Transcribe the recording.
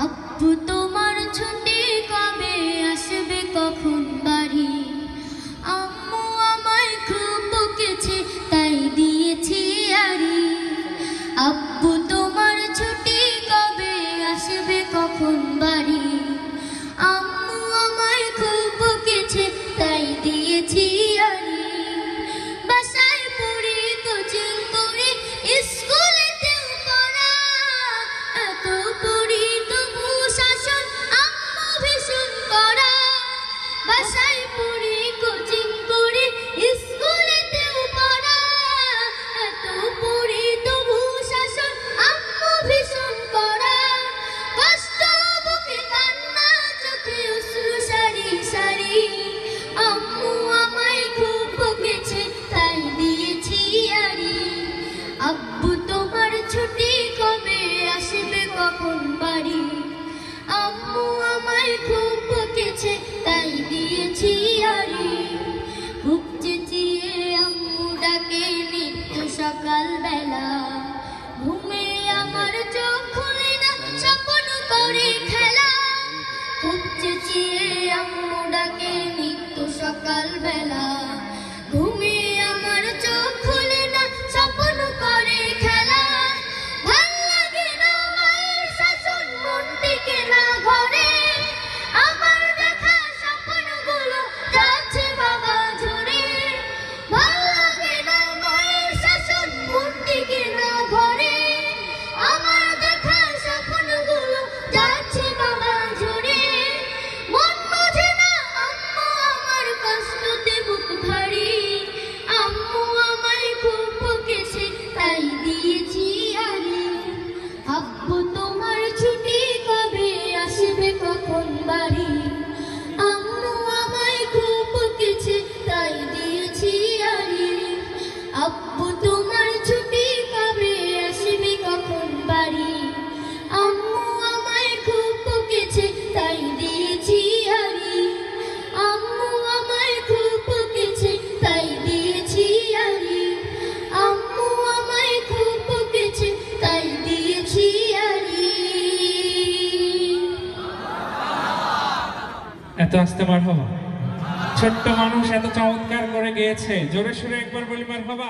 আব্বু তোমার ছুটি কবে আসবে কখন বাড়ি? আম্মু আমায় খুব বকেছে তাই দিয়েছি আড়ি। আব্বু তোমার ছুটি কবে আসবে কখন বাড়ি? আম্মু আমায় খুব বকেছে তাই দিয়েছি আড়ি। বাসায় পড়ি কোচিং করি স্কুলেতেও পড়া, এত পড়ি তবু শাসন আম্মু ভীষণ করা। বাসায় পড়ি কোচিং করি স্কুলেতেও পড়া, এত পড়ি তবু শাসন আম্মু ভীষণ করা। কষ্ট বুকে কান্না চোখে অশ্রু সারি সারি। আম্মু আমায় খুব বকেছে তাই দিয়েছি আড়ি। আব্বু তোমার ছুটি কবে আসবে কখন বাড়ি? আম্মু আমায় খুব বকেছে তাই দিয়েছি আড়ি। খুব চেঁচিয়ে আম্মু ডাকে নিত্য সকাল বেলা, ঘুমে আমার চোখ খুলে না স্বপ্ন করে খেলা। খুব চেঁচিয়ে আম্মু ডাকে নিত্য সকাল বেলা, ঘুমে আমার চোখ খুলে না স্বপ্ন করে খেলা। ভাল লাগে না মায়ের শাসন, মন টিকে না ঘরে। আমার দেখা স্বপ্নগুলো যাচ্ছে বাবা ঝরে। ভাল লাগে না মায়ের শাসন, মন টিকে না ঘরে। আমার দেখা স্বপ্নগুলো যাচ্ছে বাবা ঝরে। মন বোঝে না আম্মু আমার কষ্টতে বুক ভারী। আম্মু আমায় খুব বকেছে তাই দিয়েছি আড়ি। আব্বু তোমার ছুটি কবে আসবে কখন বাড়ি? আম্মু আমায় খুব বকেছে তাই দিয়েছি আড়ি। আব্বু তোমার ছুটি কবে আসবে কখন বাড়ি? আম্মু আমায় খুব বকেছে তাই দিয়েছি আড়ি। আম্মু আমায় খুব বকেছে তাই দিয়েছি আড়ি। আম্মু আমায় খুব বকেছে তাই দিয়েছি আড়ি। এত আস্তে মারহাবা। ছোট্ট মানুষ এত চমৎকার করে গেয়েছে, জোরে সুরে একবার বলি মারহাবা।